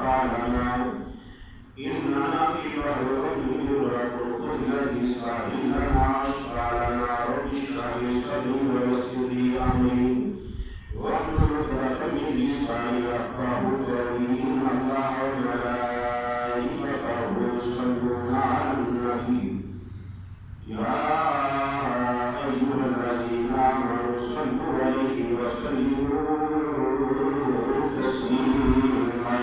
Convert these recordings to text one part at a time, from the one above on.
أطفالنا إننا في بلوى نورك خذ لسائلنا أشقالنا رب اشرح لي صدري ويسر لي أمري واحلل عقدة من لساني يفقهوا قولي إن الله وملائكته يصلون على النبي يا أيها الذين آمنوا صلوا عليه وسلموا تسليما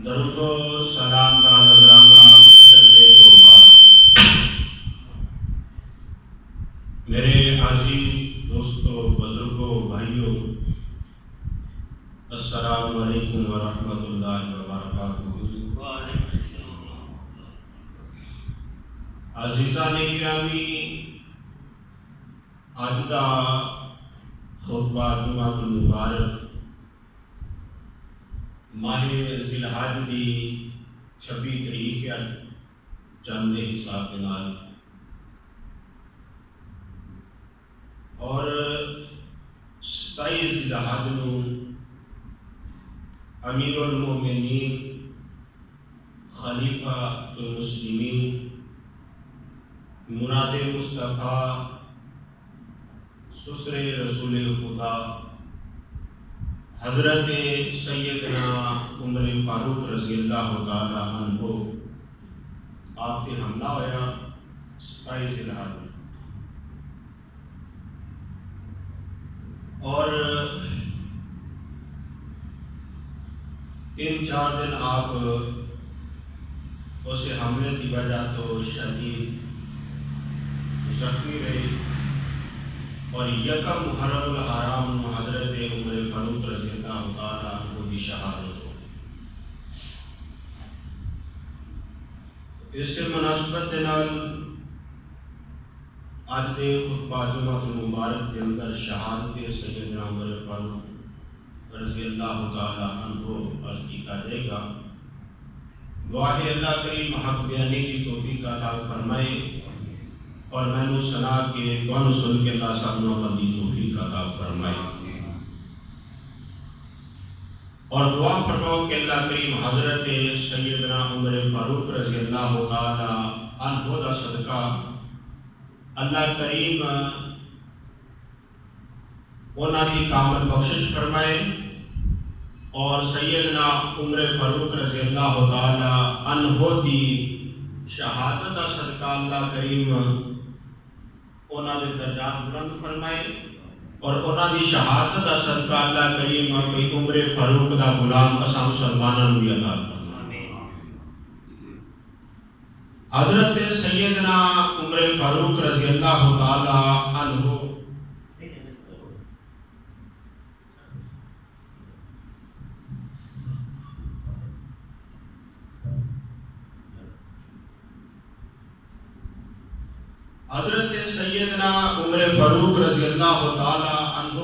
درود و سلام کا نذرانہ پیش کرنے کے بعد میرے عزیز دوستوں، بزرگوں، بھائیوں، السلام علیکم ورحمۃ اللہ وبرکاتہ۔ عزیزان گرامی، اج دا خطبہ جمعہ المبارک ماہ ذی الحج دی 26 تاریخ ہے چند دے حساب کے نال، اور 27 ذی الحج نو امیر المومنین خلیفہ المسلمین مراد مصطفیٰ سسر رسول خدا حضرت سیدنا عمر فاروق رضی اللہ تعالی عنہ آپ کے حملہ ہویا 27 ذی الحج میں، اور 3-4 دن آپ اسے حملے کی وجہ تو شدید زخمی رہے، اور یکم محرم الحرام حضرت عمر فاروق رضی اللہ تعالیٰ عنہ کی شہادت ہو۔ اس سے مناسبت کے نال آج دے خطبہ جمعہ المبارک کے اندر شہادت سیدنا عمر فاروق رضی اللہ تعالیٰ عنہ عرض کیا جائے گا۔ دعا ہے اللہ کریم حق بیانی کی توفیق عطا فرمائے، اور میں نے سنا کہ کون سن کے اللہ صاحب نے بندی توفیق عطا فرمائی، اور دعا فرماؤ کہ اللہ کریم حضرت سیدنا عمر فاروق رضی اللہ تعالی عنہ دا صدقہ اللہ کریم انہاں دی کامل بخشش فرمائے، اور سیدنا عمر فاروق رضی اللہ تعالی عنہ دی شہادت دا صدقہ اللہ کریم انہاں دے درجات بلند فرمائے، اور انہاں دی شہادت دا صدقہ اللہ کریم کوئی عمر فاروق دا غلام اساں مسلماناں نوں بھی عطا فرمائے۔ حضرت سیدنا عمر فاروق رضی اللہ تعالی عنہ حضرت سیدنا عمر فاروق رضی اللہ تعالی عنہ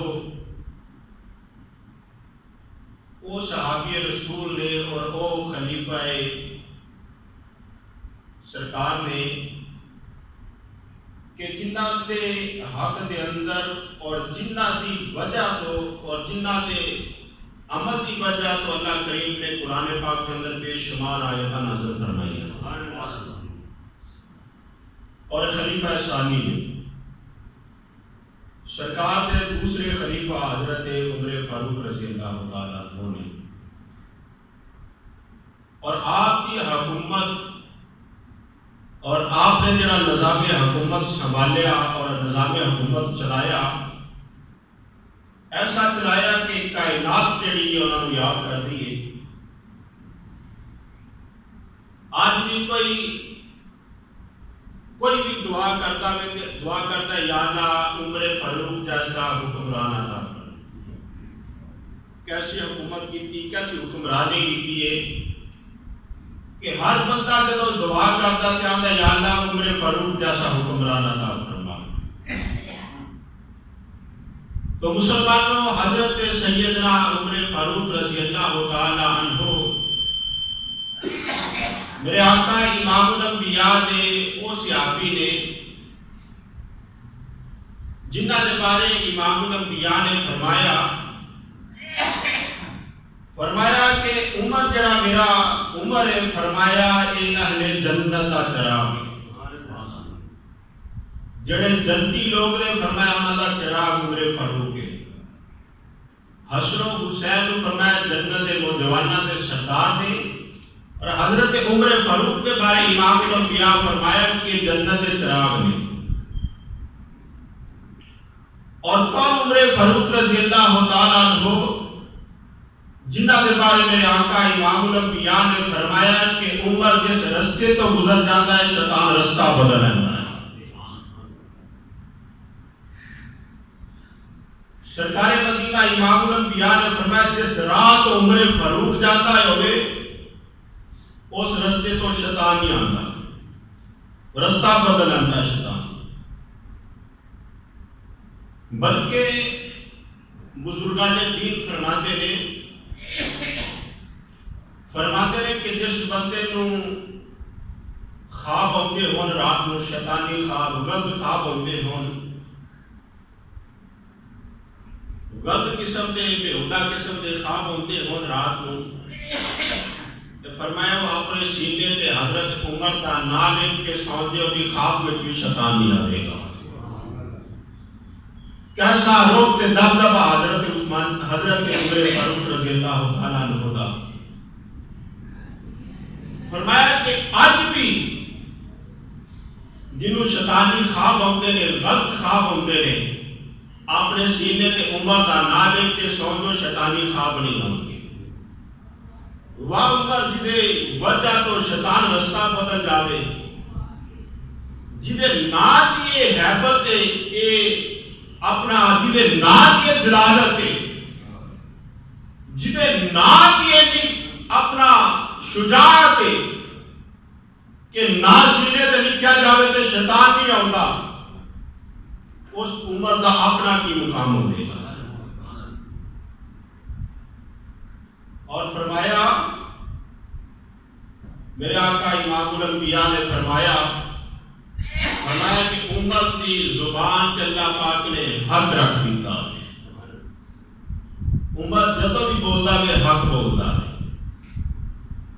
او صحابی رسول نے اور او خلیفہ سرکار نے کہ جنہ دے حق دے اندر اور جنہ دی وجہ تو اور جنہ دے عمل دی وجہ تو اللہ کریم نے قرآن پاک کے اندر بے شمار آیتاں نازل فرمائی ہیں، اور خلیفہ ثانی نے سرکار کے دوسرے خلیفہ حضرت عمر فاروق رضی اللہ تعالیٰ عنہ نے اور آپ کی حکومت اور آپ نے جڑا نظام حکومت سنبھالیا اور نظام حکومت چلایا، ایسا چلایا کہ کائنات جڑی ہے انہوں نے یاد کر دی ہے۔ آج بھی کوئی بھی دعا کرتا ہے یا اللہ عمر فاروق جیسا حکمران عطا فرما۔ کیسی حکومت کی، کیسی حکمرانی کی ہے کہ ہر بندہ جب دعا کرتا ہے آتا یا اللہ عمر فاروق جیسا حکمران عطا فرما۔ تو مسلمانوں، حضرت سیدنا عمر فاروق رضی اللہ تعالی عنہ میرے آقا امام الانبیاء نے وہ صحابی نے جنہ کے بارے امام الانبیاء نے فرمایا کہ عمر جڑا میرا عمر ہے، فرمایا اے اہل جنت کا چراغ، جڑے جنتی لوگ نے فرمایا انہاں دا چراغ عمر فاروق ہے۔ حسن و حسین نے فرمایا جنت کے نوجوانوں کے سردار نے، اور حضرت عمر فاروق کے بارے امام الانبیاء فرمایا کہ جنت کے چراغ نے۔ اور کون عمر فاروق رضی اللہ تعالیٰ عنہ جنہ کے بارے میرے آقا امام الانبیاء نے فرمایا کہ عمر جس رستے تو گزر جاتا ہے شیطان رستہ بدل لیتا ہے۔ سرکار مدینہ امام الانبیاء نے فرمایا جس رات عمر فاروق جاتا ہے ہوئے اس رستے تو شیطان نہیں آتا، رستہ بدل آتا شیطان۔ بلکہ بزرگان دین فرماتے نے کہ جس بندے نو خواب آتے ہون رات نو، شیطانی خواب، غلط خواب آتے ہون، غلط قسم دے بےہودہ قسم دے خواب آتے ہون رات نو، تو فرمایا وہ اپنے سینے تے حضرت عمر کا نام لکھ کے سو دے، اور خواب میں بھی شیطان نہیں آئے گا۔ کیسا روک تے دبدبا حضرت عمر فاروق رضی اللہ تعالیٰ عنہ دا۔ فرمایا کہ آج بھی جنہوں شیطانی خواب آتے نے، غلط خواب آتے نے، اپنے سینے تے عمر کا نام لکھ کے سو دو، شیطانی خواب نہیں آتے۔ واہ عمر جدے وجہ تو شیطان رستہ بدل جاوے، جدے نا دیئے حیبت اے اپنا، جدے نا دیئے جلالت اے، جدے نا دیئے اپنا شجاعت اے کہ نا سینے تے لکھیا جاوے تے شیطان نہیں آتا، اس عمر دا اپنا کی مقام ہونے گا۔ اور فرمایا میرے آقا امام الانبیاء نے فرمایا کہ عمر کی زبان تے اللہ پاک نے حق رکھ دیتا ہے۔ عمر جدو بھی بولتا ہے حق بولتا ہے۔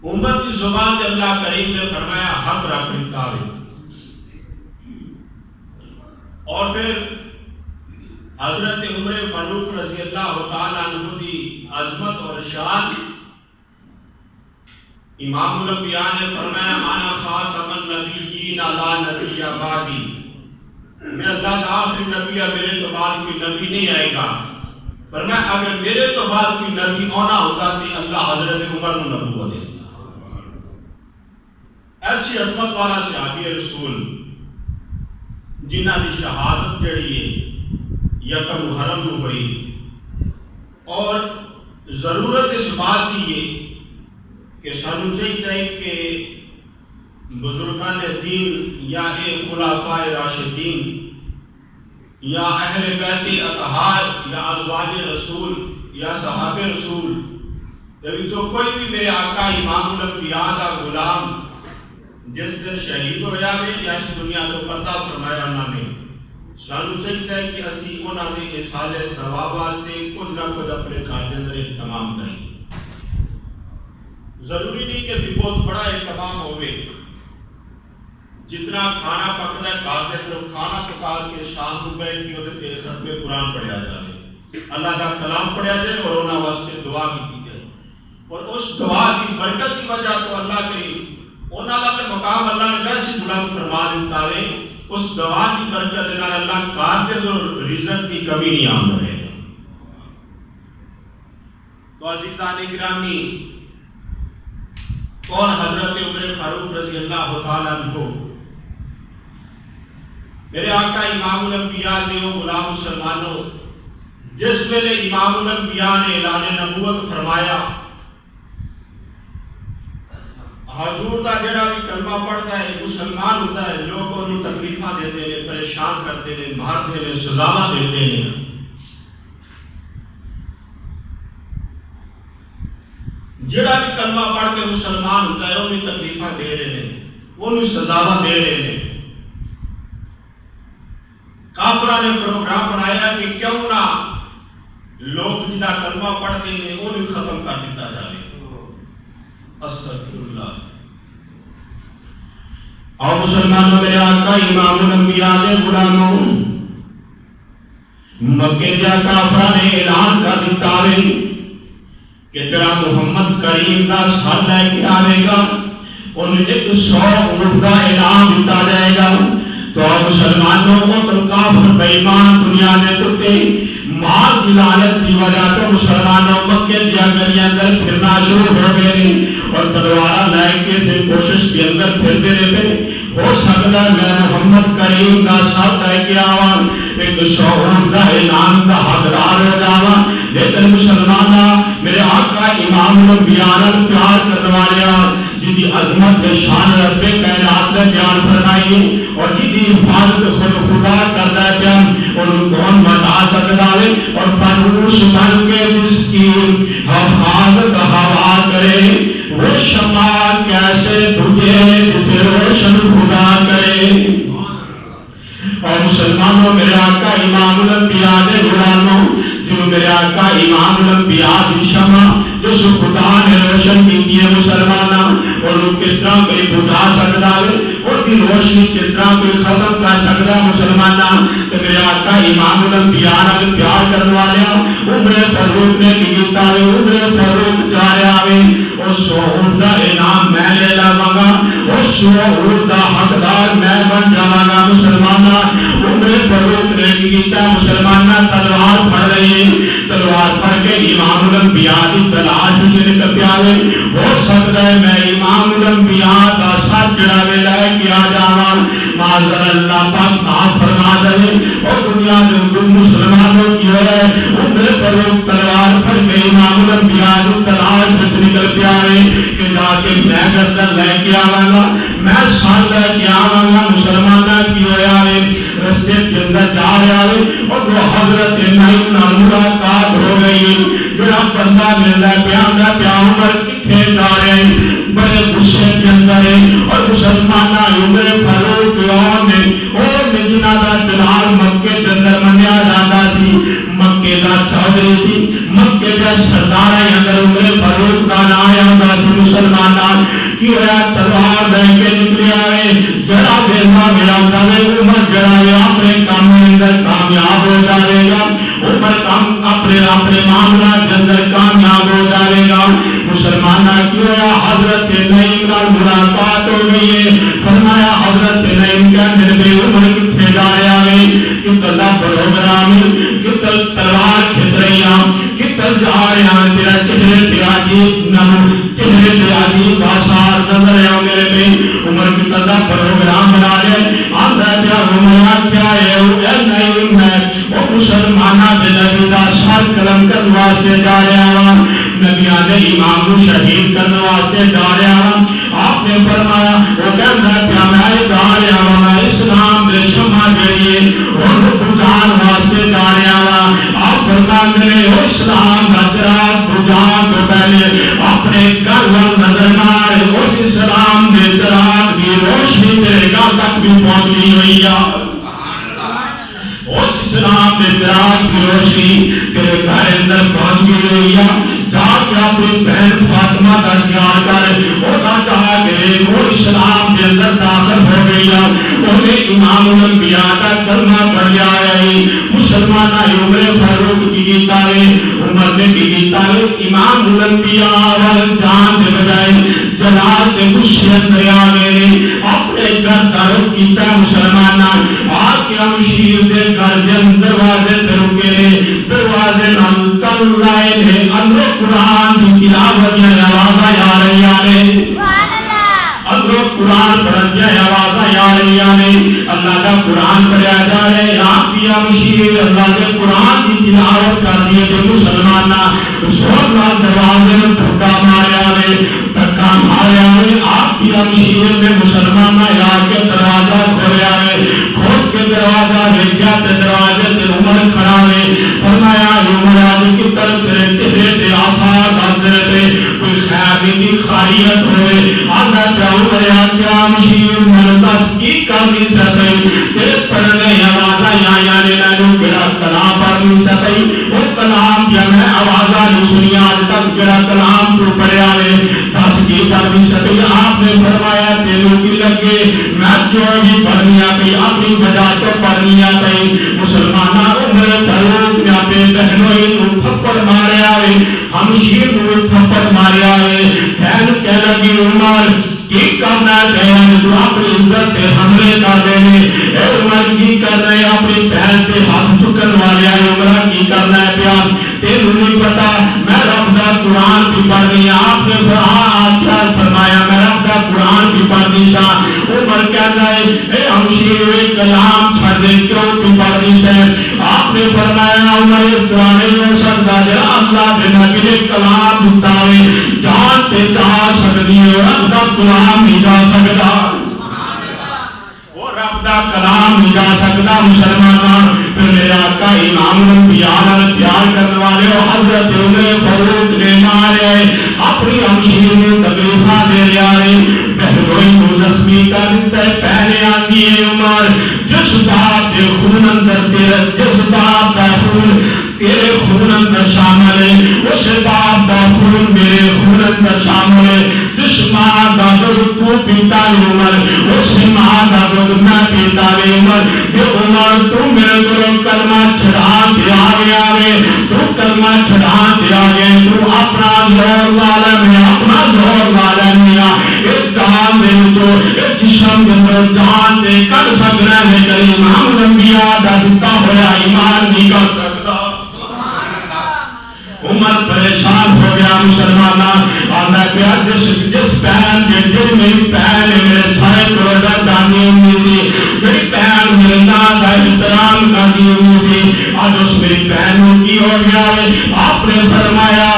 عمر کی زبان تے اللہ کریم نے فرمایا حق رکھ دیتا ہے۔ اور پھر حضرت عمر فاروق رضی اللہ تعالیٰ عنہ کی عظمت اور شان، امام الانبیاء نے فرمایا انا خاتم النبیین لا نبی بعدی، میں اللہ کا آخری نبی ہے، میرے تو بعد کوئی نبی نہیں آئے گا۔ فرمایا اگر میرے تو بعد کوئی نبی آنا ہوتا تو اللہ حضرت عمر کو نبوت دیتا۔ ایسی عظمت والا صحابی رسول جنہ کی شہادت جڑی ہے یکم محرم میں ہوئی، اور ضرورت اس بات کی ہے کہ سانو چاہیے کہ بزرگان دین یا خلفائے راشدین یا اہل بیت اطہار یا ازواج رسول یا صحابہ رسول جو کوئی بھی میرے آقا امام الانبیاء کا غلام جس دن شہید ہو جائے یا اس دنیا کو پردہ فرمایا انہوں نے، سانو چاہیے کہ اسی انہوں نے ایصال ثواب واسطے کچھ نہ کچھ اپنے گھر کے اندر اہتمام کریں۔ ضروری نہیں کہ بھی بہت بڑا اہتمام ہوئے، جتنا کھانا پکتا ہے کھاتے پھر کھانا پکا کے شام کو بیٹھ کے تے ختم قرآن پڑھیا جائے، اللہ کا کلام پڑھیا جائے اور انہاں واسطے دعا کی جائے، اور اس دعا کی برکت کی وجہ تو اللہ کریم انہاں دا مقام اللہ نے ویسے بلند فرما دیتا ہے، اس دعا کی برکت دے نال اللہ قادر اور رزق کی کمی نہیں آندا ہے۔ تو عزیزان گرامی، کون حضرت عمر فاروق رضی اللہ تعالیٰ عنہ؟ میرے آقا امام الانبیاء نے وہ غلام مسلمانوں، جس ویلے امام الانبیاء نے اعلان نبوت فرمایا، حضور دا جڑا بھی کلمہ پڑھتا ہے مسلمان ہوتا ہے، لوگ انہوں تکلیفاں دیتے ہیں، پریشان کرتے ہیں، مارتے ہیں، سزاواں دیتے ہیں، جڑا بھی کلمہ پڑھ کے مسلمان ہوتا ہے انہیں تکلیفاں دے رہے ہیں، انہیں سزاواں دے رہے ہیں۔ کافرہ نے پروگرام بنایا کہ کیوں نہ لوگ جدا کلمہ پڑھتے ہیں انہیں ختم کر دیتا جائے۔ استغفراللہ۔ اور مسلمانوں، میرے آقا امام الانبیاء دے غلاموں، مکے دے کافرہ نے اعلان کر دیتا ہے کہ جڑا محمد کریم دا ساتھ لے کے آئے گا انہیں 100 اونٹ کا انعام دیتا جائے گا۔ تو مسلمانوں کو تو کافر بے ایمان دنیا نے ٹوٹے، مال کی لالچ کی وجہ تو مسلمانوں مکے دیا گلیاں اندر پھرنا شروع ہو گئے اور تلوار لے کے سے کوشش کے اندر پھرتے رہتے، ہو سکتا میں محمد کریم کا ساتھ لے کے آواں 100 اونٹ کا انعام کا حقدار ہو جاواں۔ لیکن مسلمانہ میرے آقا امام الانبیاء نے پیار کرنے والے جن کی عظمت شان رب کائنات نے بیان فرمائی اور جن کی حفاظت خود خدا کرتا ہے بیان ان کون بتا سکتا ہے، اور فروش بن کے جس کی حفاظت ہوا کرے وہ شمع کیسے بجھے جسے روشن خدا کرے۔ اور مسلمانوں، میرے آقا امام الانبیاء نے غلاموں، جو میرے آقا امام الانبیاء کی شمع جس خدا نے روشن کی ہے مسلمانہ، اور وہ کس طرح کوئی بجھا سکتا ہے، اور کی روشنی کس طرح کوئی ختم کر سکتا ہے مسلمانہ؟ تو میرے آقا امام الانبیاء نے پیار کرنے والے عمر فاروق نے کیتا ہے، عمر فاروق چاہے آوے اس اونٹ کا انعام میں لے لاواں گا، اس اونٹ کا حقدار میں بن جاواں گا۔ مسلمانہ عمر فاروق نے کیتا مسلمانہ تلوار پھڑ رہی، تلوار پھڑ کے امام الانبیاء کی تلاش میں نکل پیا ہے، ہو سکتا ہے میں امام الانبیاء کا ساتھ جڑا لے کے آ جاواں، معاذ اللہ پاک معاف فرما دے۔ اور دنیا میں مسلمانوں کی ہے عمر فاروق تلوار پھڑ کے امام الانبیاء کی تلاش میں نکل پیا ہے کہ جا کے میں گردن لے کے آواں گا، میں ساتھ لے کے آواں گا۔ مسلمانہ کی ہوا ہے رستے کے اندر جا رہا ہے اور وہ حضرت نعیم نال ملاقات ہو گئی، جڑا بندہ ملتا پیاندا پیا عمر کتنے جا رہے ہیں، بڑے غصے کے اندر ہے۔ اور مسلمانہ عمر فاروق نے اور جنہاں دا جلال مکے کے اندر منیا جاتا سی، مکے دا چودھری سی، مکے دا سردار اندر عمر فاروق کا نام آیا سی۔ مسلمانہ کی ہوا تلوار لے کے نکلے آئے، جڑا دیکھا میرا عمر جڑا اپنے کام میں اندر کامیاب ہو جائے گا، عمر کام اپنے معاملہ کے اندر کامیاب ہو جائے گا۔ مسلمانہ کی ہوا حضرت نعیم نال ملاقات ہو گئی ہے، فرمایا حضرت نعیم کیا میرے عمر کتنے جا رہا ہے، کتنا پروگرام کتنا تلوار کھچ رہی ہوں، کتنا جا رہا ہے، تیرا چہرے پہ عجیب چہرے پہ عجیب آثار نظر ہے میرے پہ، عمر کتنا پروگرام بنا رہے آندھا پیا عمر کیا ہے اے نعیم ہے، وہ مسلمانہ بے نبی دا سر قلم کرنے واسطے جا رہا ہوں، نبیان امام کو شہید کرنے واسطے جا رہا ہوں۔ آپ نے فرمایا وہ کہنا پیا میں جا رہا ہوں، میں اسلام دے شمع جڑیے اور بجھان واسطے جا رہا ہوں۔ آپ فرماتے ہیں وہ اسلام دا چراغ بجھان تو پہلے اپنے گھر وال نظر مار، اس اسلام دے چراغ کی روشنی تیرے گھر تک بھی پہنچی ہوئی ہے، اس اسلام دے چراغ کی روشنی تیرے گھر اندر پہنچ گئی ہوئی ہے۔ جا آگے اپنی بہن فاطمہ کا خیال کر وہ چاہ گئے وہ اسلام کے اندر داخل ہو گئی انہیں امام الانبیاء کا کلمہ پڑھ لیا ہے مسلمان عمر فاروق کی گیتا ہے عمر نے کی گیتا ہے امام الانبیاء جان دے بجائے جلال کے غصے اندر آ گئے اپنے گھر داروں کیتا مسلمان آگے ہم شیر دے گھر جن دروازے تے رکے نے دروازے نام کل لائے نے اندر قرآن کی تلاوت کی آواز آ رہی ہے اندر قرآن پڑھ کے آواز آ رہی ہے اللہ کا قرآن پڑھا جا رہا ہے آپ دیا مشیر اللہ کے قرآن کی تلاوت کر دیے تو مسلمان سوچ دروازے میں دھکا ماریا ہے دھکا ماریا ہے آپ دیا مشیر میں مسلمان آ کے دروازہ کھولیا ہے کھول کے دروازہ دیکھا تے دروازے تے عمر کھڑا ہے فرمایا عمر آج کی طرف تیرے چہرے تے آسان حاضر تے کوئی خیر نہیں خاریت ہوئے آدھا عمر آگیا مشیر مردس کی کرنی سکتے تیرے پڑھنے آوازہ یا لینو گرا کلام پڑھنی سکتے وہ کلام کیا میں آوازہ جو سنی آج تک گرا کلام پر پڑھے آئے دس کی پڑھنی سکتے آپ نے فرمایا تیلو کی لگے میں جو بھی پڑھنی آئی اپنی وجہ تو پڑھنی آئی مسلمانہ عمر فاروق نے اپنے بہنوں انہوں تھپڑ مارے آئے ہم شیر نوے تھپڑ مارے آئے بہن کہہ لگی عمر کی کرنا ہے تو اپنی عزت پہ حملے کر دینے اے عمر کی کر رہے اپنی بہن پہ ہاتھ چکن والے آئے عمر کی کرنا ہے پیار تیرے نہیں پتا میں رب دا قرآن بھی پڑھنی آپ نے فرمایا میں رب دا قرآن بھی پڑھنی سا عمر کہنا ہے اے ہمشیر کلام چھڑ دے کیوں بھی پڑھنی سے آپ نے فرمایا عمر اس طرح نہیں ہو سکتا جرا اللہ بنا کے کلام بتاوے جان تے جا سکتی ہے رب دا کلام نہیں جا سکتا وہ رب دا کلام نہیں جا سکتا مسلمان پھر میرے آقا امام الانبیاء پیار کرنے والے حضرت عمر فاروق نے مارے اپنی ہمشیر میں تکلیفہ دے رہا ہے بہنوئی کو زخمی کا دیتا ہے پہلے آتی ہے عمر جس باپ دے خون اندر تیرے جس باپ دا خون تیرے خون اندر شامل ہے اس باپ دا خون میرے خون اندر شامل ہے جس ماں دا دودھ تو پیتا ہے عمر اس ماں دا دودھ میں پیتا ہے عمر یہ عمر تو میرے کو کلمہ چھڑان دے آگے تو کلمہ چھڑان دے آگے تو اپنا زور والا میں اپنا زور والا میا ایک جان دے جو ایک جسم دے اندر جان دے کر سکنا ہے کہ امام الانبیاء دا دیتا ہویا ایمان نہیں کر سکتا عمر پریشان ہو گیا مسلمانہ اور میں کہا جس پہن کے دل میں پہن میرے سائے کروڑا دانی ہوئی تھی میری پہن میرے نام کا احترام کرنی ہوئی تھی آج اس میری پہنوں کی ہو گیا ہے آپ نے فرمایا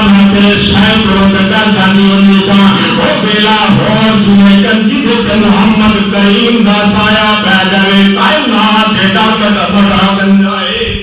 میں تیرے سائے کروڑا دانی ہوئی تھا وہ بیلا ہور سنے کر جدت محمد کریم دا سایہ پہ جائے کائنات دیتا کر بڑا بن جائے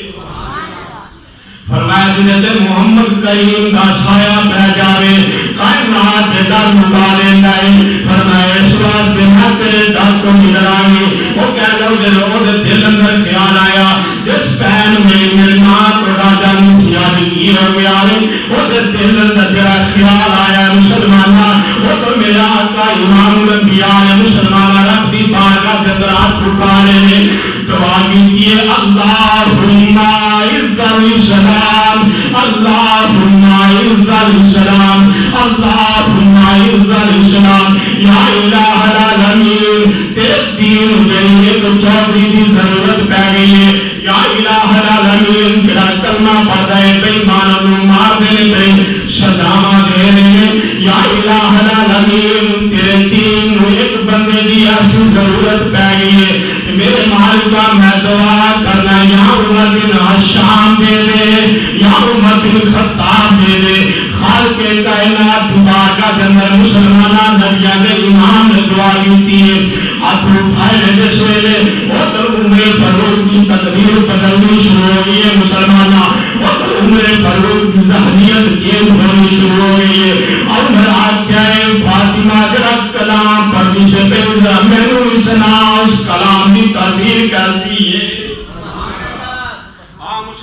فرمایا جنہیں محمد کریم دا سایہ پہ جاوے کائنات دے در مقالے لائے فرمایا اس واسطے میں تیرے در کو مدر آئی وہ کہہ لو دے دل اندر خیال آیا جس پہن میں میرے نام کو راجہ نسیادی کی ہو گیا ہے وہ دل اندر تیرا خیال آیا مسلمانہ وہ تو میرا آقا امام الانبیاء مسلمانہ رب دی بارگاہ کے درات پکارے نے دعا کیجئے اللہم عز السلام اللہم عز السلام اللہم عز السلام یا الہ العالمین تیرے دین جنہیں ایک چودری دی ضرورت پہ گئی ہے یا الہ العالمین تیرا کلمہ پڑھتا ہے بے مانوں مار دینے پہ سزاما دے رہے یا الہ العالمین تیرے دین ایک بندے دی ایسی ضرورت پہ گئی ہے میرے مالکہ میں دعا کرنا یا عمر بن حشام دے دے یا عمر بن خطاب دے دے خالق کائنات بارگاہ کے اندر مسلمانہ نبیان امام نے دعا کیتی ہے ہاتھ اٹھائے لے جیسے لے اور عمر فاروق کی تدبیر بدلنی شروع ہو گئی ہے مسلمانہ اور عمر فاروق کی ذہنیت چینج ہونی شروع ہو گئی ہے اور میں آکھیا ہے فاطمہ جرا کلام پڑھنی سے پہلے میں نے اس کلام کی تاثیر کیسی ہے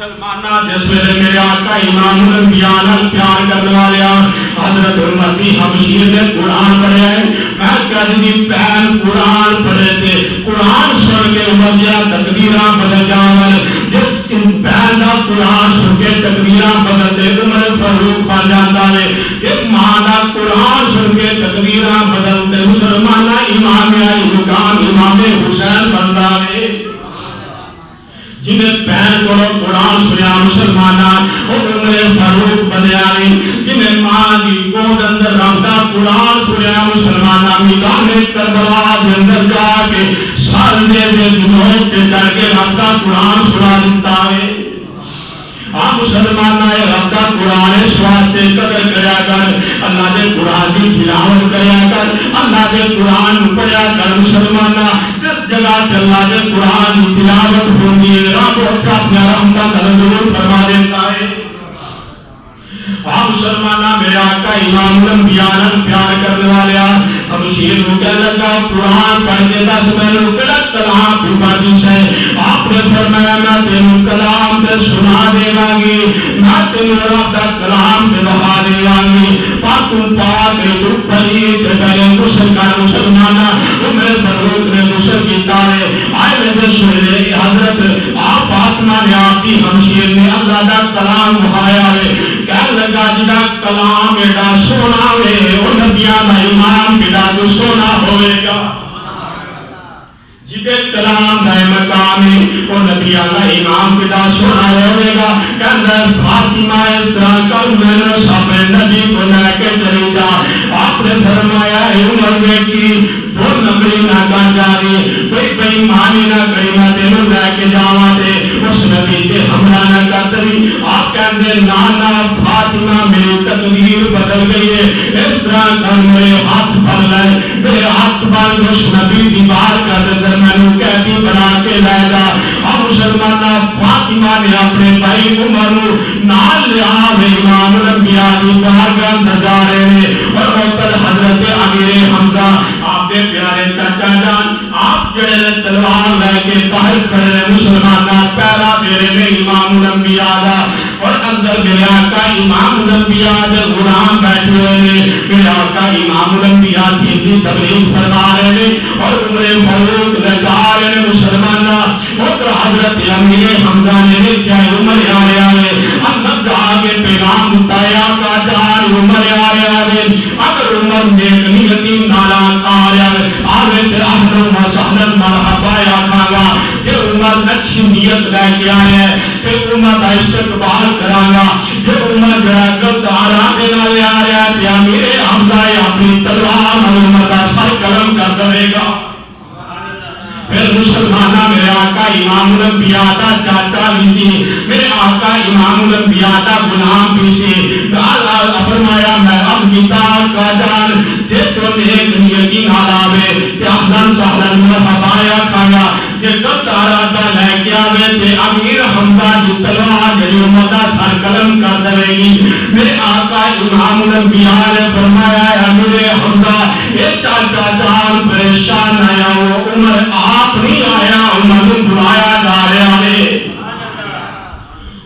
مسلمانہ جس ویلے میرے آقا امام الانبیاء نال پیار کرنے والے حضرت عمر دی حبشی نے قرآن پڑھیا ہے. میں کہتی پہل قرآن پڑھے تھے, قرآن سن کے عمر دیا تقدیراں بدل جاون. جس پہل دا قرآن سن کے تقدیراں بدلتے عمر فاروق بن جاتا ہے. ایک ماں دا قرآن سن کے تقدیراں بدلتے مسلمانہ امام علی مقام امام حسین بنتا ہے. جنہیں پہن کو قرآن سنیا مسلمانہ اور عمر فاروق بنیا نہیں. جنہیں ماں دی گود اندر رکھتا قرآن سنیا مسلمانہ میدان کربلا کے اندر جا کے سالنے سے جنوب کے کر کے رکھتا قرآن سنا دیتا ہے. آپ مسلمانہ رکھتا قرآن اس واسطے قدر کریا کر, اللہ دے قرآن کی تلاوت کریا کر, اللہ دے قرآن پڑھیا کر. مسلمانہ جس جگہ تے اللہ دے قرآن کی تلاوت ہوتی ہے رب اپنا رحمت نزول فرما دیتا ہے. آپ مسلمانہ میرے آقا امام الانبیاء نال پیار کرنے والے اب شیر کو کہنے لگا قرآن پڑھ کے دس میں نے کہا کلام بھی پڑھی ہے. آپ نے فرمایا میں تینوں کلام تے سنا دے گا گی, میں تینوں رب دا کلام تے بہا دے گا گی. پاکم پاک تو پڑھی تے پہلے مسلمانہ عمر فاروق نے غسل کیتا ہے. آئے میں سوئے حضرت آپ فاطمہ نے آپ کی ہمشیر نے اللہ دا کلام بہایا ہے. کہنے لگا جدا کلام ایڈا سونا ہے وہ نبیاں دا امام ایڈا تو سونا ہوئے گا. جدے کلام دا مقام ہے وہ نبیاں دا امام ایڈا سونا ہوئے گا. کہنے فاطمہ اس طرح کل میں نے سب نبی کو لے کے چلی جا. آپ نے فرمایا ہے عمر میں کی دو نمبری نہ کر جاری کوئی بئی مانی نہ کری نہ تینوں لے کے جاوا دے اس نبی کے ہمراہ نہ کر دی. آپ کہتے نانا فاطمہ میری تقدیر بدل گئی ہے, اس طرح کر میرے ہاتھ پڑ لے, میرے ہاتھ پڑ اس نبی کی بار کر دے میں نے قیدی بنا کے لے جا. اور مسلمانہ فاطمہ نے اپنے بھائی عمر نال لیا امام الانبیاء کی بارگاہ اندر جا رہے ہیں. اور وقت حضرت امیر حمزہ آپ کے پیارے چاچا جان آپ جڑے تلوار لے کے باہر کھڑے ہیں مسلمانہ پہلا میرے میں امام الانبیاء دا اور اندر میرے آقا امام الانبیاء دے غلام بیٹھے ہوئے ہیں. میرے آقا امام الانبیاء کی تبلیغ فرما رہے ہیں اور عمر فاروق لگا رہے ہیں مسلمانہ. اور حضرت امیر حمزہ نے کیا عمر آ رہا ہے اندر جا کے پیغام بتایا کا جان عمر آ رہا ہے. اگر عمر نیک نیتی نالا آ رہا ہے آوے تے احمد و سہلن مرحبا یا کھاگا کہ عمر اچھی نیت لے کے آئے ہیں کہ عمر کا استقبال کراگا. کہ عمر جڑا گلت آرام دینا لے آ رہا ہے تے امیر حمزہ اپنی تلوار عمر کا سر قلم کر دے گا. پھر مسلمانہ میرے آقا امام الانبیاء دا چاچا بھی سی, میرے آقا امام الانبیاء دا غلام بھی سی. اللہ فرمایا میں اب کتاب کا جان جے تو نیک نیتی نال آوے تے احسن سہلن مرحبا یا کھایا کہ گلت ارادہ لے کے آوے تے امیر حمزہ دی تلوار جڑی عمر دا سر قلم کر دے گی. میرے آقا امام الانبیاء نے فرمایا امیر حمزہ یہ چاچا جان پریشان آیا وہ عمر آپ نہیں آیا عمر کو بلایا جا رہا ہے,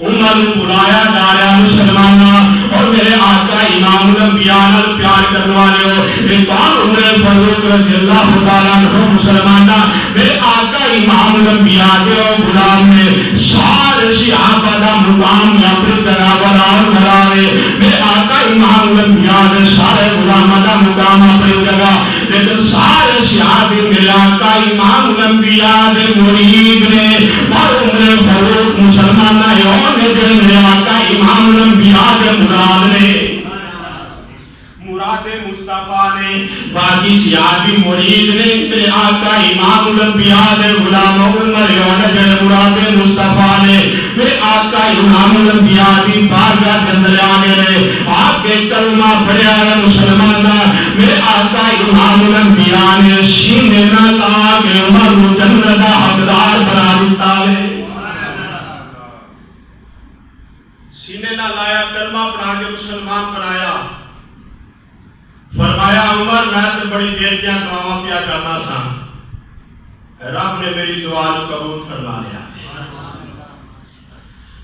عمر کو بلایا جا رہا مسلمانہ. اور میرے آقا امام الانبیاء نال پیار کرنے والے ہو ایک اور عمر فاروق رضی اللہ تعالیٰ عنہ مسلمانہ. میرے آقا امام الانبیاء کے غلام نے سارے صحابہ دا مقام اپنی طرح برابر بناوے. میرے آقا امام الانبیاء نے سارے غلاموں دا مقام اپنی جگہ, لیکن سارے صحابی میرے آقا امام الانبیاء دے مرید نے. اور عمر فاروق مسلمانہ یوم نے جو میرے آقا امام الانبیاء دے مراد نے مراد مصطفیٰ نے باقی صحابی مرید نے. میرے آقا امام الانبیاء دے غلام عمر یوم نے جو مراد مصطفیٰ نے. میرے آقا امام الانبیاء دی بارگاہ کے اندر آ گئے آپ کے کلمہ پڑھیا ہے مسلمانہ. میرے آقا امام الانبیاء نے سینے نہ لا کے عمر کو جنت کا حقدار بنا دیتا ہے. سینے نہ لایا کلمہ پڑھا کے مسلمان بنایا. فرمایا عمر میں تو بڑی دیر کیا دعا پیا کرنا سا, رب نے میری دعا کو قبول فرما لیا.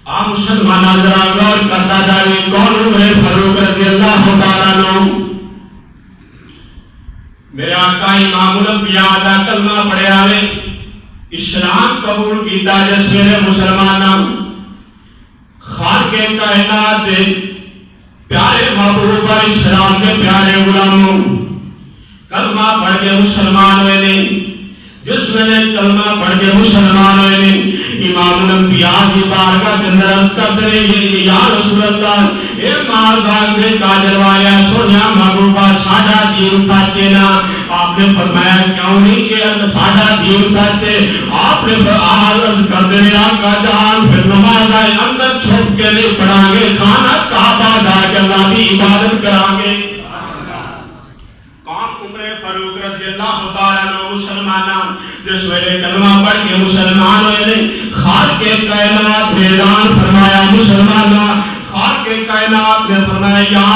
آپ مسلمان ذرا غور کرتا جائے کون عمر فاروق رضی اللہ تعالیٰ عنہ. میرے آقا امام الانبیاء دا کلمہ پڑھیا ہے، اسلام قبول کیتا جس میرے مسلمانوں خالق کائنات دے پیارے محبوب اسلام کے پیارے غلاموں کلمہ پڑھ کے مسلمان ہوئے نے. جس میں نے کلمہ پڑھ کے مسلمان ہوئے نے امام الانبیاء کی بارگاہ کے اندر عرض کرتے ہیں یا رسول اللہ اے مازاق دے کاجر والیا سونیا محبوبہ ساڈا دین سچے نا. آپ نے فرمایا کیوں نہیں کہ ساڈا دین سچے. آپ نے عرض کرتے ہیں آقا جان پھر نماز آئے اندر چھپ کے نہیں پڑھا گے کھانا کعبہ جا کے اللہ کی عبادت کرا گے. فاروق رضی اللہ تعالیٰ عنہ مسلمان جس ویلے کلمہ پڑھ کے مسلمان ہوئے نے خالق کائنات نے اعلان فرمایا مسلمان خالق کائنات نے فرمایا یا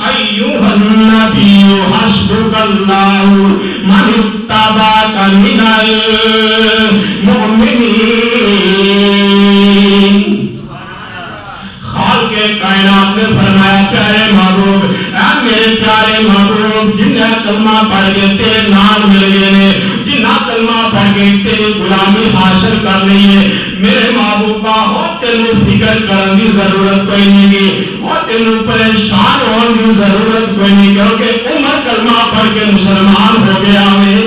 ایوہ النبی حسبک اللہ من اتبعک من المؤمنین. خالق کائنات نے فرمایا پیارے محبوب اے میرے پیارے محبوب جنہیں کلمہ پڑھ کے تیرے نام مل گئے نے جنہیں کلمہ پڑھ کے تیری غلامی حاصل کر لی ہے میرے محبوبہ ہو تینوں فکر کرنے کی ضرورت کوئی نہیں گی ہو تینوں پریشان ہونے کی ضرورت کوئی نہیں کیونکہ عمر کلمہ پڑھ کے مسلمان ہو گیا ہے.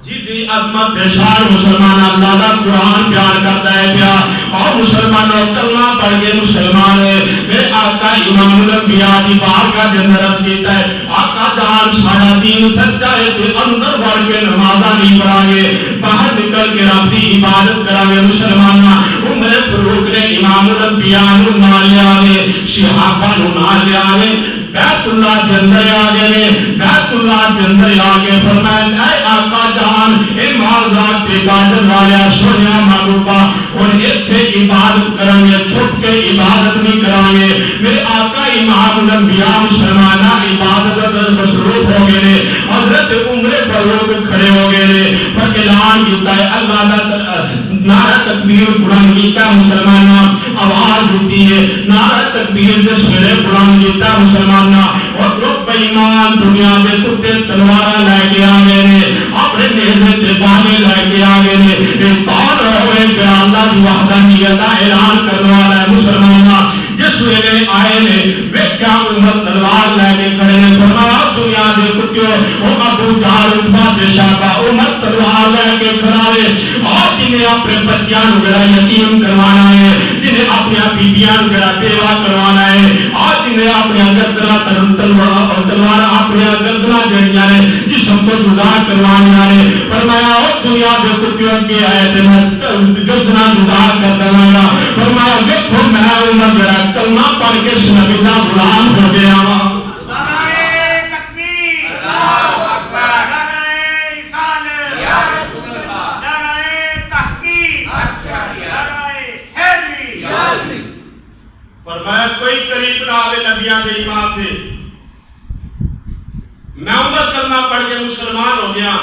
جدی عظمت شان مسلمان اللہ کا قرآن پیار کرتا ہے پیا اور مسلمانوں کلمہ پڑھ کے مسلمان ہے. میرے آقا امام الانبیاء کی بارگاہ کے اندر عرض کیتا ہے آقا جان سارا دین سچا ہے تے اندر بڑھ کے نمازاں نہیں پڑھا گے باہر نکل کے رب کی عبادت کرا گے. مسلماناں عمر فاروق نے امام الانبیاء نو نال لیا نے صحابہ نو نال لیا نے بیت اللہ کے اندر آگے نے بیت اللہ کے اندر آگے فرمایا اے آقا جان اے مازاق تے گاجر والیا سونیا محبوبہ اور اتھے عبادت کریں گے چھپ کے عبادت نہیں کریں گے. میرے آقا امام الانبیاء مسلمانہ عبادت مصروف ہو گئے نے. حضرت عمر فاروق کھڑے ہو گئے نے پر اعلان کیتا ہے اللہ دا نعرہ تکبیر قرآن کیتا مسلمانہ آواز ہوتی ہے نعرہ تکبیر جس میرے قرآن کیتا مسلمانہ اور لوگ ایمان دنیا میں کتے تلوارہ لے کے آگے نے اپنے نیزے تے بانے لے کے آگے نے ایک کون ہوئے کہ اللہ کی وحدانیت اعلان کرنے والا ہے. مسلمانہ جس ویلے آئے نے ویکھیا عمر تلوار لے کے کھڑے نے فرمایا دنیا دے کتیوں او ابو جہل عتبہ تے شیبہ عمر تلوار لے کے کھڑا ہے اور جنہیں اپنے بچیاں نو یتیم کروانا ہے جنہیں اپنی بیبیاں نو بیوہ کروانا ہے اور جنہیں اپنے تلوار اپنے گردنا جڑیاں نے جسم کو جدا کروانا ہے. فرمایا او دنیا دے کتیوں کے آئے تے میں گردنا جدا کر دوں گا. فرمایا دیکھو میں عمر جڑا کلمہ پڑھ کے اس نبی دا غلام ہو گیا وا. نعرہ تکبیر اللہ اکبر نعرہ رسالت یا رسول اللہ نعرہ تحقیق نعرہ حیدری یا علی. فرمایا کوئی قریب نہ آوے نبیاں دے امام دے میں عمر کلمہ پڑھ کے مسلمان ہو گیا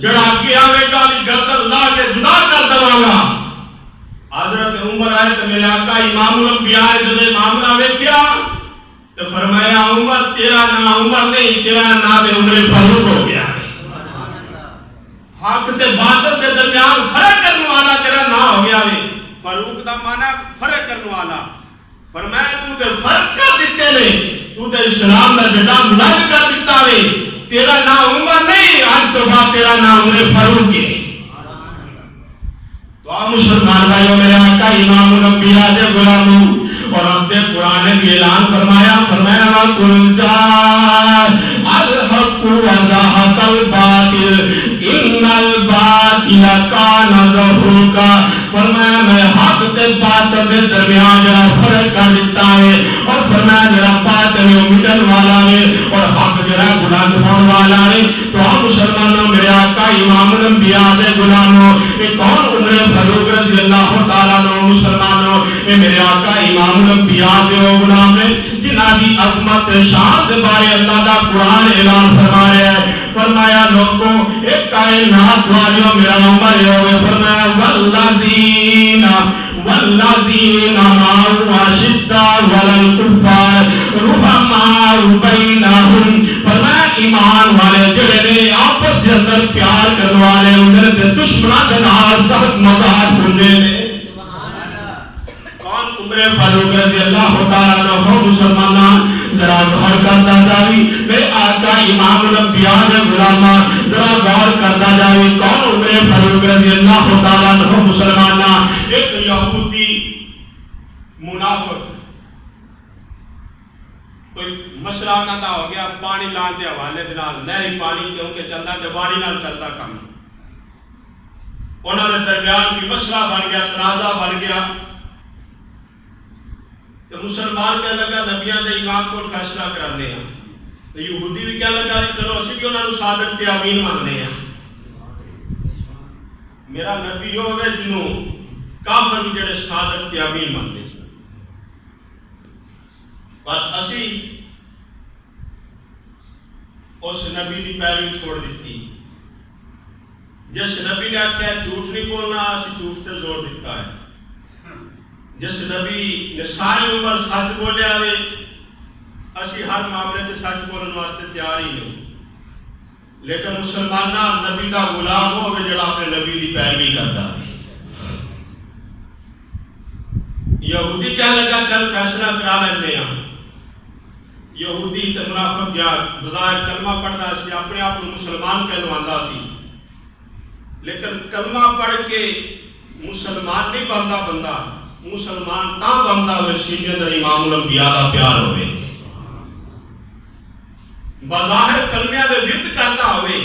جڑا کے آوے گا بھی گردن لا کے جدا کر دوں گا. حضرت عمر آئے تو میرے آقا امام الانبیاء آئے جب امام نے ویکھیا تو فرمایا عمر تیرا نام عمر نہیں تیرا نام عمر فاروق ہو گیا. حق تے باطل کے درمیان فرق کرنے والا تیرا نام ہو گیا ہے. فاروق دا معنی فرق کرنے والا. فرمایا تو تے فرق کر دیتے نے تو تے اسلام دا جھنڈا بلند کر دیتا ہے. تیرا نام عمر نہیں آج تو بعد تیرا نام عمر فاروق ہے. تو آپ مسلمان بھائیوں میرے آقا امام الانبیاء دے غلاموں اور رب قرآن نے اعلان فرمایا وَقُلْ جَاءَ الْحَقُّ وَزَهَقَ الْبَاطِلُ إِنَّ الْبَاطِلَ كَانَ زَهُوقًا. فرمایا میں حق تے باطل کے درمیان جڑا فرق کر دیتا ہے اور فرمایا جڑا باطل ہے مٹن والا ہے اور حق جڑا بلند ہونے والا ہے. تو آپ مسلمانوں میرے آقا امام الانبیاء دے غلاموں یہ کون عمر فاروق رضی اللہ تعالیٰ عنہ مسلمانوں یہ میرے آقا امام الانبیاء دے غلام نے جنہاں دی عظمت شان دے بارے اللہ دا قرآن اعلان فرما رہا ہے. فرمایا لوگوں ایک کائنات والیوں میرا عمر ہوئے فرمایا والذی المؤمنین والذین معه اشداء علی الکفار رحماء بینہم، فرمایا ایمان والے جڑے نے آپس کے اندر پیار کرنے والے اندر تے دشمناں دے نال سخت مزاح ہوندے نے۔ کون؟ عمر فاروق رضی اللہ تعالیٰ عنہ مسلمانان ذرا غور کرتا جاوی، میرے آقا امام الانبیاء نے غلامہ ذرا غور کرتا جاوی، کون عمر فاروق رضی اللہ تعالیٰ عنہ مسلمانان؟ ایک یہودی منافق، کوئی مسئلہ نہ دا ہو گیا پانی لان دے حوالے دے نال، نہری پانی کیونکہ چلتا تے واری نال چلتا کم، انہوں نے درمیان بھی مسئلہ بن گیا، تنازع بن گیا، کہ مسلمان کہنے لگا نبیان دے امام کو فیصلہ کرانے ہیں، تو یہودی بھی کہنے لگا چلو اسی بھی انہوں نے صادق تے امین ماننے ہیں، میرا نبی ہوئے جنہوں کافر بھی جڑے صادق تے امین ماننے ہیں، پر اسی اس نبی دی پیروی چھوڑ دیتی، جس نبی نے آکھیا جھوٹ نہیں بولنا، اسی جھوٹ تے زور دیتا ہے، جس نبی نے ساری عمر سچ بولے آوے، اسی ہر معاملے تے سچ بولن واسطے تیار ہی نہیں، لیکن مسلمانہ نبی دا غلام ہوئے جڑا اپنے نبی دی پیروی کرتا ہے۔ یہودی کہنے لگا چل فیصلہ کرا لینے ہیں، یہودی تے منافق یا بظاہر کلمہ پڑھتا سی، اپنے آپ کو مسلمان کہلواندا سی، لیکن کلمہ پڑھ کے مسلمان نہیں بنتا بندہ، مسلمان تا بنتا ہوئے سینے اندر امام الانبیاء دا پیار ہوئے، بظاہر کلمیہ دے ورد کرتا ہوئے،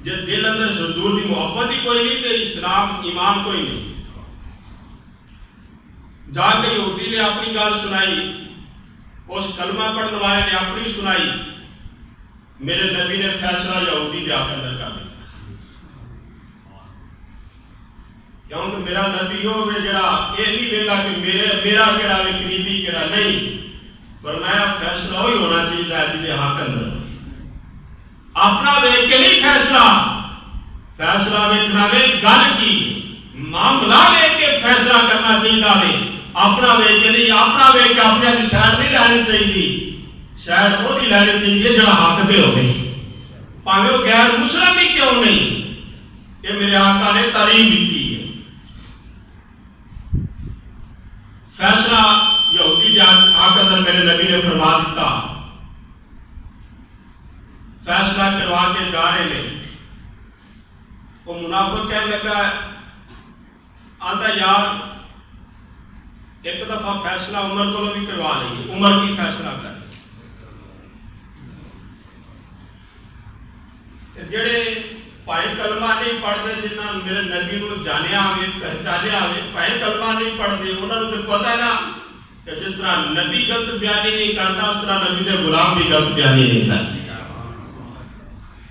جب دل اندر حضور دی محبت ہی کوئی نہیں تے اسلام ایمان کوئی نہیں۔ جا کے یہودی نے اپنی گال سنائی، اس کلمہ پڑھنے والے نے اپنی سنائی، میرے نبی نے فیصلہ یہودی دے آکر اندر کر دیا، کیونکہ میرا نبی ہوگے جڑا یہ نہیں ویلا کہ میرا کیڑا وے قریبی کیڑا نہیں، فرمایا فیصلہ وہی ہونا چاہیے جدے حق اندر اپنا ویکھ کے نہیں فیصلہ ویکھنا وے گل کی معاملہ ویکھ کے فیصلہ کرنا چاہیے، اپنا ویکھ کے نہیں، اپنا ویکھ کے اپنے دی سائڈ نہیں لینی چاہیے، سائڈ وہ نہیں لینی چاہیے جڑا حق دے ہوگی، پاویں وہ غیر مسلم ہی کیوں نہیں، یہ میرے آقا نے تعلیم دیتی ہے۔ فیصلہ یہودی دے آقا اندر میرے نبی نے فرما دیتا، فیصلہ کروا کے جا رہے ہیں، وہ منافق کہنے لگا آندا یار ایک دفعہ فیصلہ عمر کو بھی کروا لئیے، عمر کی فیصلہ کر جڑے پائیں کلمہ نہیں پڑھتے جنہاں میرے نبی نو جانے آوے پہچانے آوے، پائیں کلمہ نہیں پڑھتے انہوں نے تو پتہ نا کہ جس طرح نبی غلط بیانی نہیں کرتا اس طرح نبی دے غلام بھی غلط بیانی نہیں کرتے۔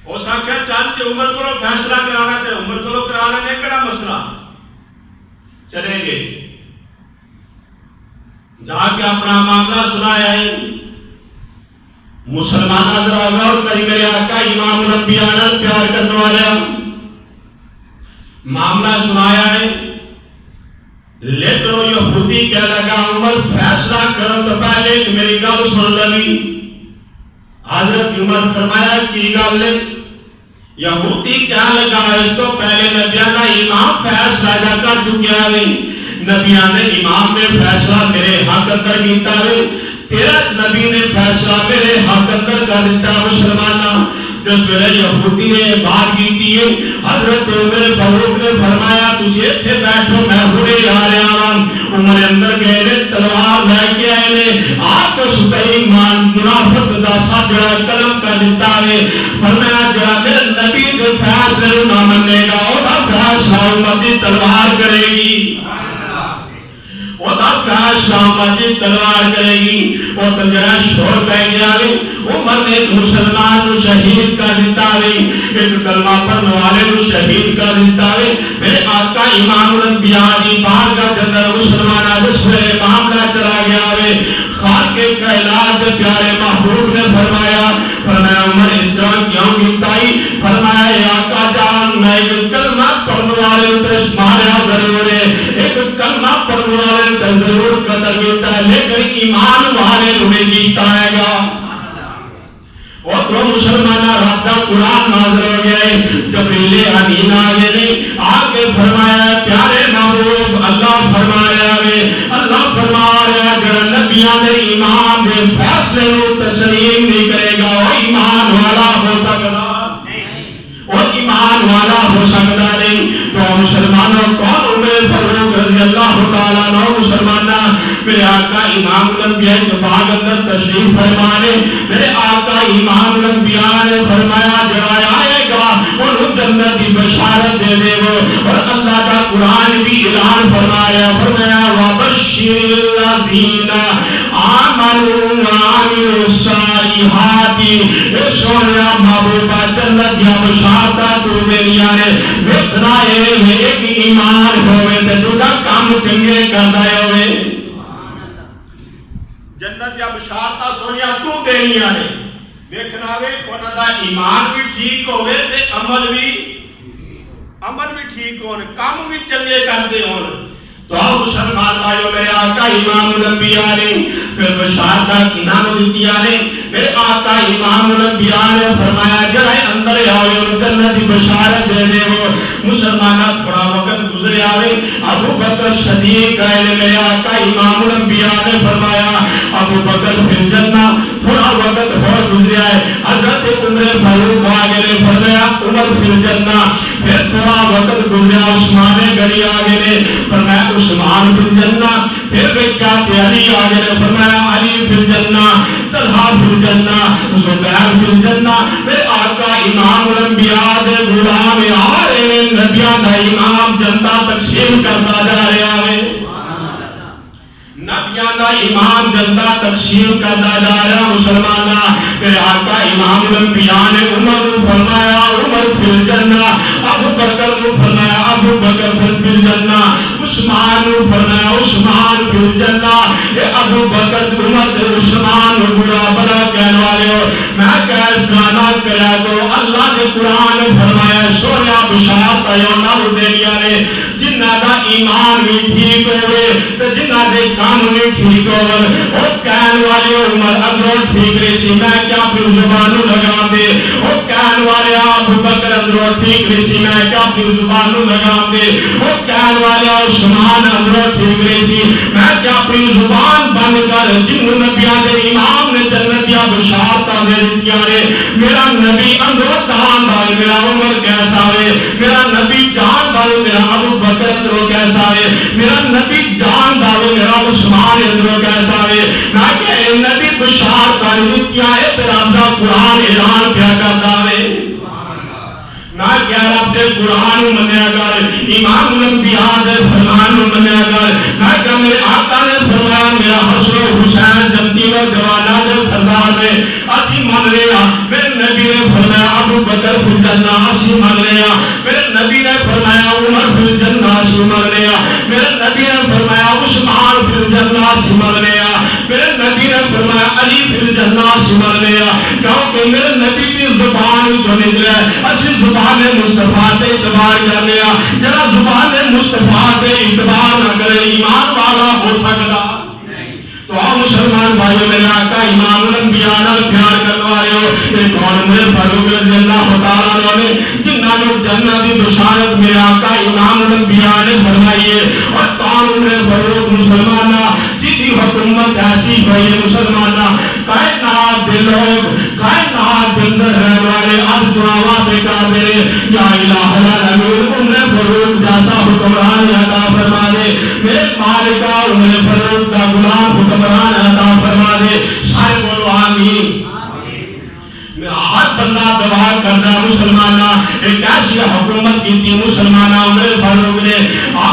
اس آنکھیں چلتے عمر کو فیصلہ کرانا تے عمر کو کرانا نے کڑا مسئلہ چلیں گے، جا کے اپنا معاملہ سنایا ہے، مسلمان ذرا غور کری میرے آقا امام الانبیاء نے پیار کرنے والا معاملہ سنایا ہے، لیکن وہ یہودی کہہ لگا عمر فیصلہ کرو تو پہلے کہ میری گل سن لگی۔ حضرت عمر فرمایا کی گل ہے؟ یہودی کہہ لگا اس تو پہلے نبیانہ امام فیصلہ جا کر چکیا ہے، نبیانہ امام نے فیصلہ میرے حق اندر کیتا ہے، تیرا نبی نے فیصلہ میرے حق اندر کر دیتا۔ مسلمانہ جس ویلے یہودی نے بات کی ہے، حضرت عمر فاروق نے فرمایا تسی ایتھے بیٹھو میں ہونے آ رہا ہوں، عمر اندر گئے نے تلوار لے کے آئے نے، آپ کو ستائی منافق دا ساجڑا قلم کر دیتا ہے، فرمایا جڑا میرے نبی کے فیصلے نہ مننے گا او دا فیصلہ امت دی تلوار کرے گی، وہ دا فیصلہ امت دی تلوار کرے گی۔ وہ تنجرہ شور پہ گیا ہے، عمر نے ایک مسلمان کو شہید کر دیتا ہے، ایک کلمہ پڑھنے والے کو شہید کر دیتا ہے۔ میرے آقا امام الانبیاء دی بارگاہ کے اندر مسلمان جس میں معاملہ چلا گیا ہے، خاک کائنات کے پیارے محبوب نے فرمایا عمر اس طرح کیوں کیتا ہے؟ فرمایا آقا جان میں ایک کلمہ پڑھنے والے کو ماریا ضرور ہے، ایک والے تے ضرور قدر کیتا ہے لیکن ایمان والے نو نہیں کیتا ہے گا اور تو مسلمانہ رب دا قرآن نازل ہو گیا ہے جبریل امین آگے نے آگے فرمایا پیارے محبوب اللہ فرما رہا ہے اللہ فرما رہا ہے جڑا نبیاں دے امام دے فیصلے نو تسلیم نہیں کرے گا وہ ایمان والا ہو سکتا وہ ایمان والا ہو سکتا نہیں تو مسلمانوں کون عمر فاروق رضی اللہ تعالیٰ عنہ مسلمانہ میرے آقا امام الانبیاء کے باغ اندر تشریف فرمانے میرے آقا امام الانبیاء نے فرمایا جڑا آئے گا انہوں جنت کی بشارت دے دے وہ اور اللہ کا قرآن بھی اعلان فرمایا وَبَشِّرِ الَّذِينَ آمَنُوا وَعَمِلُوا الصَّالِحَاتِ اے سونیا محبوبہ جنت یا بشارتہ تو دنیا نے اتنا ایک ایمان ہوئے تے دوسرا کام چنگے کردا ہوئے جنت یا بشارتہ سونیا تو دنیا نے دیکھنا وے انہاں دا ایمان بھی ٹھیک ہوئے تے عمل بھی ٹھیک ہون کام بھی چنگے کرتے ہون تو آؤ مسلمان بھائیو میرے آقا امام الانبیاء نے پھر بشارتہ کی نام دیتیا نے میرے آقا امام الانبیاء نے فرمایا جرائے اندر آئے اور جنت کی بشارت دے دے وہ مسلمانہ تھوڑا وقت گزرے آئے ابو بکر صدیق آئے میرے آقا امام الانبیاء نے فرمایا ابو بکر فی جنہ تھوڑا وقت اور گزرے آئے حضرت عمر فاروق آگے نے فرمایا عمر فی جنہ پھر تھوڑا وقت گزرے عثمان گری آگے نے فرمایا عثمان فی الجنہ پھر کیا تیاری آگے نے فرمایا علی فی الجنہ طلحہ فی الجنہ زبیر فی الجنہ میرے آقا امام الانبیاء دے غلام آ رہے ہیں نبیان دا امام جنتا تقسیم کرتا جا رہا ہے نبیان دا امام جنتا تقسیم کرتا جا رہا مسلمانہ میرے آقا امام الانبیاء نے عمر فرمایا عمر فی الجنہ ابو بکر فرمایا ابو بکر فی الجنہ عثمان فرمایا عثمان فی الجنہ اے ابو بکر عمر عثمان بڑا بڑا کہنے والے ہو میں کیس گانا کریا تو اللہ نے قرآن فرمایا سوریا بشارت آئیو نال دنیا نے جنہ دا ایمان بھی ٹھیک ہوئے تو جنہ دے کام بھی ٹھیک ہوئے وہ کہنے والے عمر اندروں ٹھیک رہی سی میں کیا پھر زبانوں لگا دے وہ کہنے والے ابو بکر اندروں ٹھیک رہی سی میں کیا پھر زبانوں لگا دے وہ کہنے والے عثمان اندروں ٹھیک رہی سی میں کیا اپنی زبان بند کر جن نبیان دے امام نے جنت یا بشارتہ دے دیا رہے میرا نبی اندروں جان دارے میرا عمر کیسا ہے میرا نبی جان دارے میرا ابو بکر اندروں کیسا ہے میرا نبی جان دارے میرا عثمان اندروں کیسا ہے میں کہ نبی بشارتہ دے دیا ہے تیرا دا قرآن اعلان پیا کرتا ہے میں کیا رب دے قرآن منیا کر امام الانبیاء دے فرمان منیا کر میں کیا میرے آقا نے فرمایا میرا حسن و حسین جنتی و جوانا دے سردار دے اسی من رہا میرے نبی نے فرمایا ابو بکر فی الجنہ اسی من رہا میرے نبی نے فرمایا عمر فی الجنہ اسی من رہا میرے نبی نے فرمایا عثمان فی الجنہ اسی من رہا میرے نبی نے فرمایا علی فی الجنہ اسی من رہا کیونکہ میرے نبی کی زبان جو نکلے اسی زبان مصطفیٰ دے اعتبار کر لیا جنا زبان مصطفیٰ دے اعتبار نہ کرے ایمان والا ہو سکتا تو آؤ مسلمان بھائیو میرے آقا امام الانبیاء نال پیار کرنے والے ہو ایک اور عمر فاروق رضی اللہ تعالیٰ عنہ نے جنہاں نے جنت کی بشارت میرے آقا امام الانبیاء نے فرمائی ہے اور کون عمر فاروق مسلمانہ جیتی حکومت ایسی ہوئی ہے مسلمانہ کائنات دے لوگ کائنات دے اندر رہنے والے اب دعا پہ کہتے ہیں یا الہ العالمین عمر فاروق جیسا حکمران عطا فرما دے میرے مالکہ عمر فاروق دا غلام حکمران عطا فرما دے سارے بولو آمین ہر بندہ دعا کرنا مسلمانہ ایک ایسی حکومت کی تھی مسلمانہ عمر فاروق نے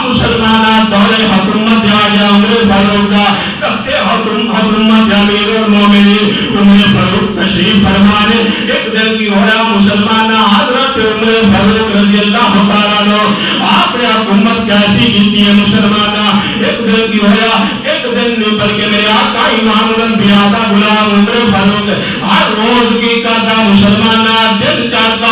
مسلمانہ دور حکومت آ گیا عمر فاروق کا تخت حکومت امیر المومنین عمر فاروق تشریف فرمانے ایک دن کی ہویا مسلمانہ حضرت عمر فاروق رضی اللہ تعالیٰ عنہ آپ نے حکومت کیسی کی ہے مسلمانہ ایک دن کی ہویا ایک دن نہیں بلکہ میرے آقا امام الانبیاء دا غلام عمر فاروق ہر روز کی کرتا مسلمانہ دن چاہتا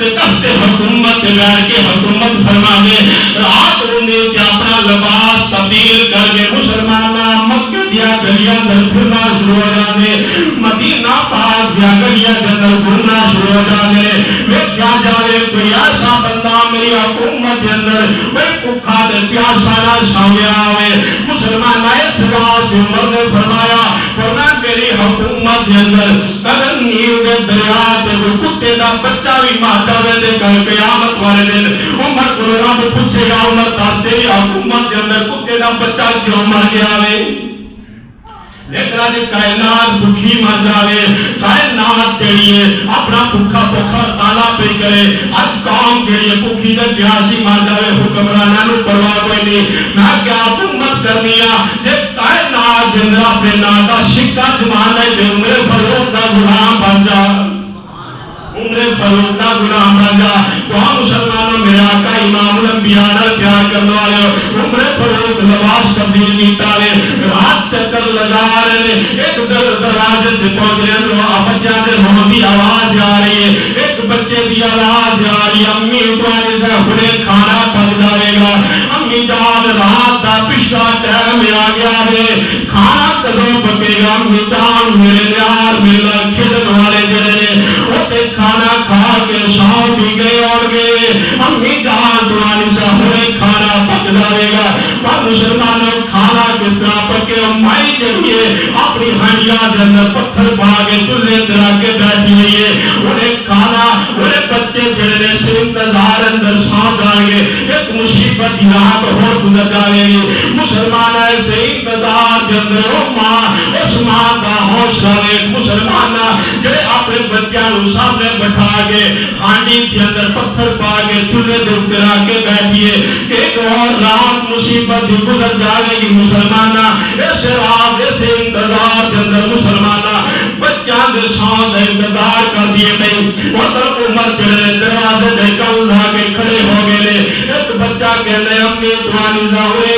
تخت حکومت بیٹھ کے حکومت فرما دے رات ہونے کے اپنا لباس تبدیل کر کے اندر وہ بھوکا تے پیاسا نہ ساویا ہوئے مسلمان اس واسطے عمر نے فرمایا میری حکومت کے اندر اگر نیل کے دریا تے کوئی کتے دا بچہ بھی مر جاوے تے قیامت والے دن عمر کو رب پوچھے گا عمر دس تیری حکومت کے اندر کتے دا بچہ کیوں مر گیا وے لیکن آج کائنات بھوکی مر جاوے کائنات کیڑیے اپنا بھوکا بھوکا تالا پہ کرے آج قوم کیڑیے بھوکی تے پیاسی مر جاوے حکمراناں نوں پرواہ کوئی نہیں میں کیا حکومت کرنی ہے جے کائنات دے اندر اپنے نام دا سکہ جمانا ہے تے عمر فاروق دا غلام بن جا عمر فاروق دا غلام بن جا تو ہم مسلمانوں میرے آقا امام الانبیاء نال پیار کرنے والے عمر فاروق لباس تبدیل کیتا ہے ہاتھ چکر لگا رہے ایک دروازے تے پہنچ رہے اندروں بچیاں دے رون دی آواز آ رہی ہے ایک بچے دی آواز آ رہی ہے امی اتوانی سے ہنے کھانا پک جائے گا امی جان رات دا پچھلا ٹائم آ گیا ہے کھانا کدوں پکے گا امی جان میرے یار میرا کھیلن والے جڑے نے اوتے کھانا کھا کے سو بھی گئے اور گئے امی جان پرانی سے ہنے کھانا پک جائے گا پر مسلمانوں کھانا کس طرح پکے مائی جڑیے اپنی ہنڈیاں دے اندر پتھر پا کے چولہے ترا کے بیٹھی ہوئی ہے انہیں کھانا انہیں بچے جڑے سے انتظار اندر سو جائیں گے ایک مصیبت کی رات اور گزر جائے گی مسلمان ایسے انتظار کے اندر ماں اس ماں کا حوصلہ ایک مسلمان جڑے اپنے بچیاں سامنے بٹھا کے ہانڈی کے اندر پتھر پا کے چولہے دے ترا کے بیٹھی ہے ایک اور رات مصیبت کی گزر جائے گی مسلمان اس رات اس انتظار کے اندر مسلمان بچیاں دے سان انتظار کر دیے نہیں وہ تو عمر چلے دروازے دے کل لا کے کھڑے ہو گئے ایک بچہ کہنے امی توانی زاوے